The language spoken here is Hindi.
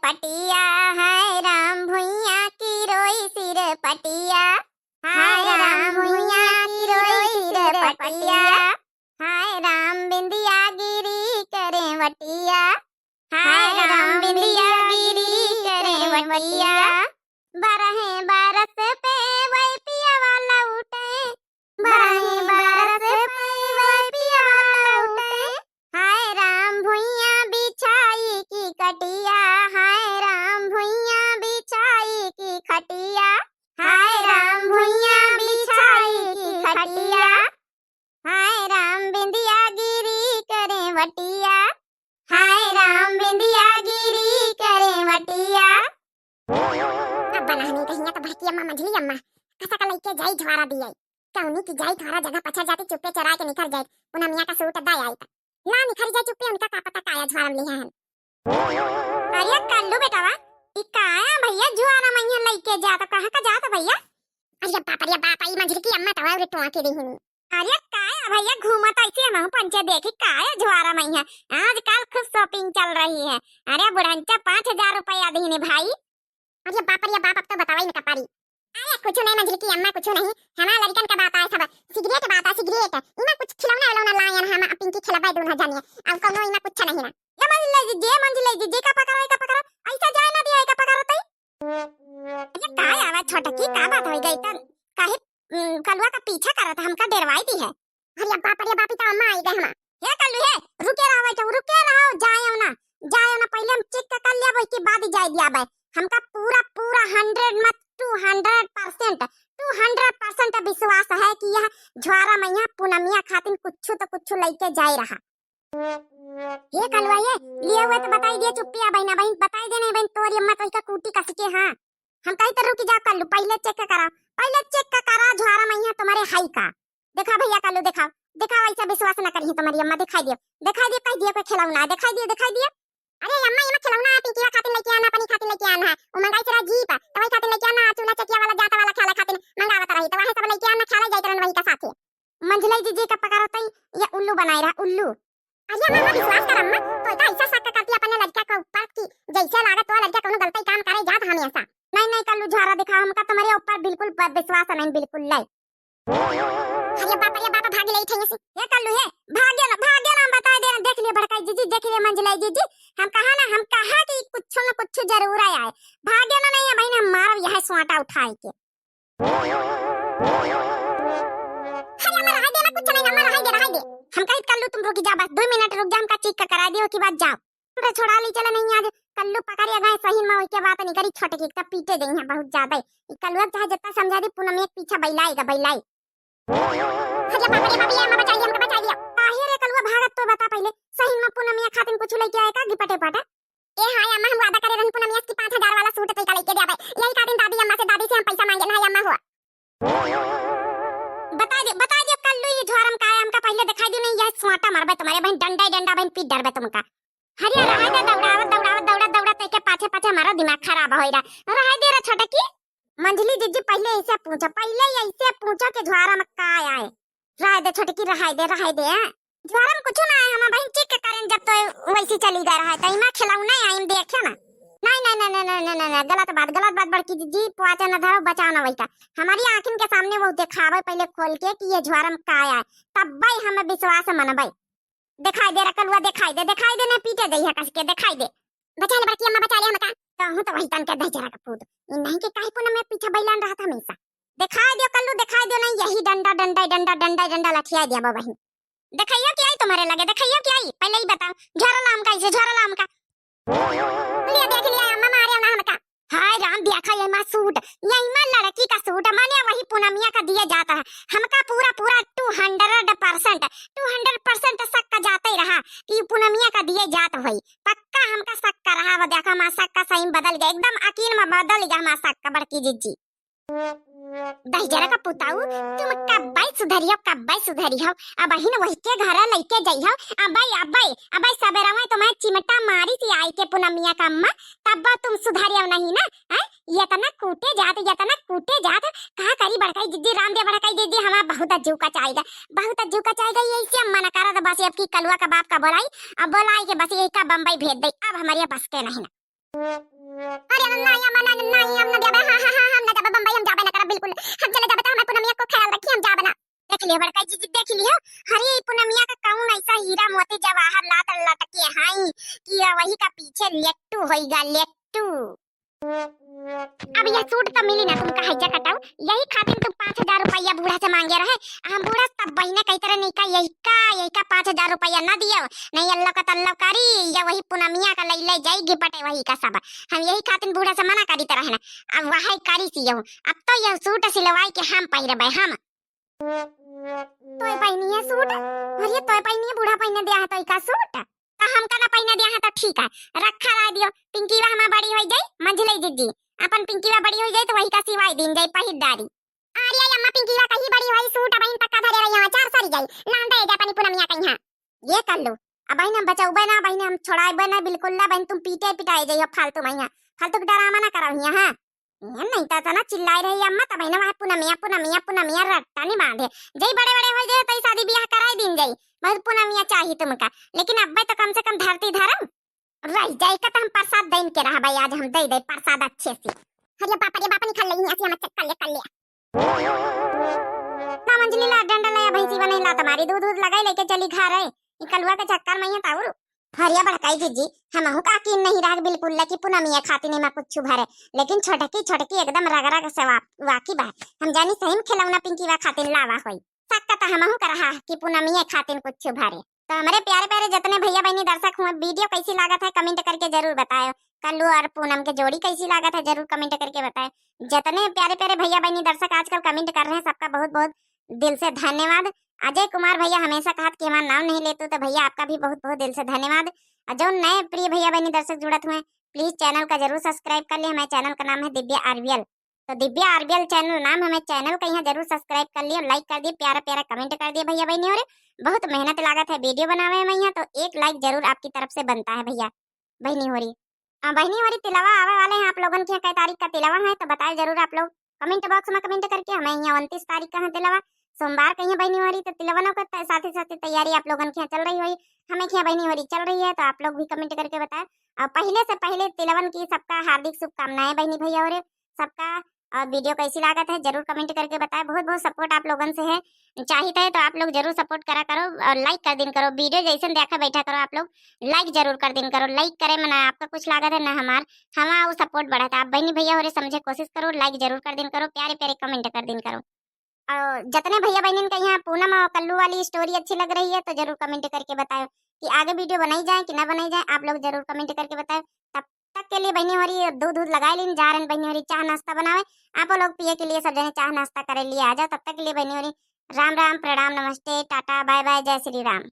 पटिया, हाय राम भुइया की रोई सिर पटिया, हाय राम भुइया की रोई सिर पटिया, हाय राम बिंदिया गिरी करे वटिया, हाय राम बिंदिया गिरी करे वटिया, बरहे बरस पे वही पिया वाला उठे, बरहे बरस पे वही पिया वाला उठे, हाय राम भुइया बिछाई की कटिया, हाय राम भुइया बिछाई की खटिया, हाय राम भुइया बिछाई की खटिया, हाय राम बिंदिया गिरी करे वटिया, हाय राम बिंदिया गिरी करे वटिया। अब बनाने कहिया तो भटकी अम्मा मंझली अम्मा कसा का लइके जाई झवारा दिए कौनी की जाई थोड़ा जगह पछा जाती चुप्पे चरा के निखर जाए पुना मियां का सूट दाई आई ला निखर जाए चुप्पे उनका का पता काया झवारा लिया है। अरे कल्लू बेटावा ई काया भैया जुआरा मैया लइके जा तो कहां का जाता भैया। अरे बाप ई मंझली की अम्मा तवा रे टोआ के दी हूं। अरे काया भैया घूमत ऐसे हम पंचे देखी काया जुआरा मैया आजकल खूब शॉपिंग चल रही है। अरे बुढ़ंचा 5000 रुपया दीने भाई। अरे बाप अब तो बतावा इनका पारी। अरे कुछ नहीं मंझली की अम्मा कुछ नहीं हमारा लड़कन का बात है सब सिगरेट बात है सिगरेट इना कुछ खिलौना वाला लायन हम पिंकी खिलावे दोनों जानिए अब कोनो इना कुछ नहीं ना ये मंझली जी का पकड़ो ऐसा जाए ना दिया का पकड़ो तई। अरे काय आवाज छोटा की का बात हो गई त काहे कलवा का पीछा करत हमका डरवाई दी है। अरे बाप तो अम्मा आई गए हम ये कल्लू है रुके रहो जाए ना पहले हम चेक कर लिया भाई के बाद ही जाए दिया भाई हमका पूरा 100 मत 200% विश्वास है कि यह ज्वारा मैया पूनमिया खातिन कुछ लेके जाए रहा। ये कलवा ये लिए हुए तो बताई दिए चुप्पिया बहना बहन बताई देने बहन तोरी अम्मा तो इसका कूटी कस के हां हम कहीं तो रुक जा कल्लू पहले चेक करा ज्वारा मैया तुम्हारे हाई का देखा भैया कल्लू दिखाओ ऐसा विश्वास ना करिए तुम्हारी अम्मा दिखाई दियो कह दियो कोई खिलौना दिखाई दियो। अरे अम्मा ये मत खिलौना पिंकी खातिर लेके आना अपनी खातिर लेके आना है वो मंगाई तेरा जीप तवई खातिर लेके आना चूल्हा चकिया वाला जाता वाला खाला खातिर मंगावत रही तो वहां सब लेके आना खाला जाइत रहन वही का साथे मंझलाई जी का पकारो तई ये उल्लू बनाई रहा उल्लू। अरे अम्मा विश्वास कर अम्मा तो इतना ऐसा शक करती अपने लड़का को ऊपर की जैसे लागत वो लड़का कोनो गलती काम करे जात हमेशा नहीं कल्लू झारा दिखा हमका तुम्हारे ऊपर बिल्कुल विश्वास नहीं बिल्कुल लाई। अरे बाप भाग ले थे ये कल्लू है भाग गया ना बता दे देख लिए भड़काई जीजी देख लिए मंझलाई जीजी हम कहा कि कुछ न कुछ जरूर आया है भाग्य ना नहीं है भाई ना मार यह स्वाटा उठाए के। अरे अम्मा रहा दे ना कुछ नहीं अम्मा रहा दे हम कहीं कल्लू तुम रुक जा बस 2 मिनट रुक जा हमका चेक करा दियो की बात जाओ थोड़ा छोड़ा ली चला नहीं आज कल्लू पकड़िया गए सही में के बात नहीं करी छोटे की तब पीटे देंगे हैं बहुत ज्यादा कल्लू चाहे जितना समझा दी पूनम एक पीछे बैलाई। अरे बाप रे अम्मा बचा दिया काहे रे कल्लू भागत तो बता पहले सही में पूनमिया खातिन कुछ लेके आए का गिपटे पाटा ए हाय अम्मा हम वादा करे रहन पूनमिया की 5000 वाला सूट तई का लेके देबे यही खातिन दादी से हम पैसा मांगे ना अम्मा हुआ बता दे कल्लू ये झोरम का हमका पहले दिखाई दी नहीं यह स्वाटा मारबे तुम्हारे बहन डंडा बहन पीट डरबे तुमका। हरिया रहा दे दौड़ा तई के पाछे हमारा दिमाग खराब होई रहा दे रे छोटे की मंझली जीजी पहले ऐसे पूछो कि झोरा में का आए रहा दे छोटे की रहा दे झोरा में कुछ ना आए हम बहन चेक करें जब तो वैसी चली जा रहा है तई मैं खिलाऊं नहीं आईम देखे ना नहीं गलत बात बड़की जीजी पहुंचा न धरो बचाओ ना वही का हमारी आंखों के सामने वो दिखावे पहले खोल के कि ये झोरा में का आए तब भाई हमें विश्वास मनबई दिखाई दे रकलुआ दिखाई दे ना पीटे दई है कस के दिखाई दे बचा ले बड़की अम्मा बचा ले हमका तो हूं तो वही तन के दह जरा का फूट नहीं के काहे पुन में पीछे बैलान रहा था हमेशा दिखाई दियो कल्लू दिखाई दियो नहीं यही डंडा लठिया दिया बहन दिखाइयो क्या आई तुम्हारे लगे दिखाइयो क्या आई पहले ही बताओ झोरा लाम का लिया देख लिया अम्मा मारे ना हमका हाय राम देखा ये मा सूट यही मा लड़की का सूट माने वही पूनमिया का दिया जाता है हमका पूरा 200% शक का जाता ही रहा कि पूनमिया का दिए जात वही पक्का हमका शक का रहा वो देखा मा शक का सही बदल गया एकदम यकीन में बदल गया मा शक का बड़की जीजी दहजरा का पुताऊ तुम कब्बाई सुधरी हो अब हिन वही के घर लेके जइहो अबाई सबेरा में तुम्हें चिमटा मारी थी आई के पूनमिया का अम्मा तब तुम सुधरियो नहीं ना ये तना कूटे जात कहा करी बड़काई दीदी रामदेव बड़काई दीदी हमारा बहुत अज्जू का चाहिए ये इसे अम्मा न करा बस अब की कलवा का बाप का बोलाई अब बोलाई के बस यही का बम्बई भेज दे अब हमारे बस के नहीं ना अरे नहीं अम्मा नहीं हम ना जाबे हां हां हां हम ना जाबे बम्बई हम जाबे ना करब बिल्कुल हम चले जाबे तो हमारे पूनमिया को ख्याल रखी हम जाबे ना देख लियो बड़का जी देख लियो अरे पूनमिया का कौन ऐसा हीरा मोती जवाहर लात लटके हाई कि वही का पीछे लेट्टू होइगा लेट्टू अब यह सूट तो मिली ना तुमका हैजा कटाऊ यही खातिर तुम 5,000 रुपया बूढ़ा से मांगे रहे हम बूढ़ा तब बहिने कही तरह नहीं का यही का 5,000 रुपया ना दियो नहीं अल्लाह का तल्ला करी या वही पूनमिया का ले जाएगी पटे वही का सब हम यही खातिर बूढ़ा से मना करी तरह ना अब वही करी सी अब तो यह सूट सिलवाई के हम पहिरबे हम तोय पहिनी है सूट अरे तोय पहिनी है बूढ़ा पहिने दिया है तो का सूट तो हम का ना पहिने दिया है तो ठीक है रखा ला दियो पिंकीवा हमा बड़ी होई जाई मंझले जिज्जी अपन पिंकीवा बड़ी होई जाई तो वही का सिवाई दिन जाई पहिरदारी अरे अम्मा पिंकीवा कहीं बड़ी होई सूट बहिन पक्का धरे रही यहां चार सारी जाई लांदे जा पानी पूनमिया कहीं हां ये कर लो अब बहिन हम बचाऊबे ना बहिन हम छोड़ाएबे ना बिल्कुल ना बहिन तुम पीटे पिटाए जाइयो फालतू मैया फालतू ड्रामा ना कराओ यहां ये नहीं तो ना चिल्लाई रही अम्मा तब ना वहां पूनमिया रट्टा नहीं बांधे जई बड़े बड़े हो जाए तो शादी ब्याह कराई दिन जाई बहुत पूनमिया चाहिए तुमका लेकिन अब्बे तो कम से कम धरती धर्म रह जाए का तो हम प्रसाद देन के रहा भाई आज हम दे प्रसाद अच्छे से अरे पापा निकल रही ऐसे हम कर ले ना मंजली ला डंडा लाया भैंसी बने ला तुम्हारी दूध लगाई लेके चली खा रहे निकलवा के चक्कर में ताऊ हरिया बड़काई जीजी हम का की नहीं राग बिल्कुल लकी पूनमिया खाती नहीं मैं कुछ भरे लेकिन छोटकी एकदम रगरा से वाकी बा हम जानी सही में खिलौना पिंकी वा खातिन लावा होई सक्का तो हम कर रहा कि पूनमिया खातिन कुछ भरे तो हमारे प्यारे प्यारे जितने भैया बहनी दर्शक हुए वीडियो कैसी लागत है कमेंट करके जरूर बताएं कल्लू और पूनम के जोड़ी कैसी लागत है जरूर कमेंट करके बताएं जितने प्यारे प्यारे भैया बहनी दर्शक आजकल कमेंट कर रहे हैं सबका बहुत बहुत दिल से धन्यवाद अजय कुमार भैया हमेशा कहा कि हमारा नाम नहीं लेते तो भैया आपका भी बहुत बहुत दिल से धन्यवाद और जो नए प्रिय भैया बहनी दर्शक जुड़त हुए प्लीज चैनल का जरूर सब्सक्राइब कर ले हमारे चैनल का नाम है दिव्या आरबीएल तो दिव्या आरबीएल चैनल नाम हमें चैनल का यहाँ जरूर सब्सक्राइब कर लियो लाइक कर दिए प्यारा प्यारा कमेंट कर दिए भैया बहनी और बहुत मेहनत लागत है वीडियो बनावे में यहाँ तो एक लाइक जरूर आपकी तरफ से बनता है भैया बहनी हो रही बहनी हमारी तिलावा आवे वाले हैं आप लोगों के कई तारीख का तिलावा है तो बताए जरूर आप लोग कमेंट बॉक्स में कमेंट करके हमें यहाँ 29 तारीख का है तिलावा सोमवार कहीं बहनी हो रही तो तिलवनों का साथ ही तैयारी आप लोगों की चल रही हुई हमें क्या बहनी हो रही चल रही है तो आप लोग भी कमेंट करके बताएं और पहले से पहले तिलवन की सबका हार्दिक शुभकामनाएं बहनी भैया और सबका और वीडियो कैसी लागत है जरूर कमेंट करके बताएं बहुत बहुत सपोर्ट आप लोगों से है चाहिए है तो आप लोग जरूर सपोर्ट करा करो और लाइक कर दिन करो वीडियो जैसे देखा बैठा करो आप लोग लाइक जरूर कर दिन करो लाइक करे मना आपका कुछ लागत है ना हमारा वो सपोर्ट बढ़ाता आप बहनी भैया हो समझे कोशिश करो लाइक जरूर कर दिन करो प्यारे प्यारे कमेंट कर दिन करो और जितने भैया बहन का यहाँ पूनम और कल्लू वाली स्टोरी अच्छी लग रही है तो जरूर कमेंट करके बताओ कि आगे वीडियो बनाई जाए कि ना बनाई जाए आप लोग जरूर कमेंट करके बताओ तब तक के लिए बहनी हो रही दूध लगाए लेन जा रहे बहनी हो रही चाह नाश्ता बनावे आप लोग पिए के लिए सब जने चाह नाश्ता करे लिए आ जाओ तब तक के लिए बहनी हो रही राम राम प्रणाम नमस्ते टाटा बाय बाय जय श्री राम।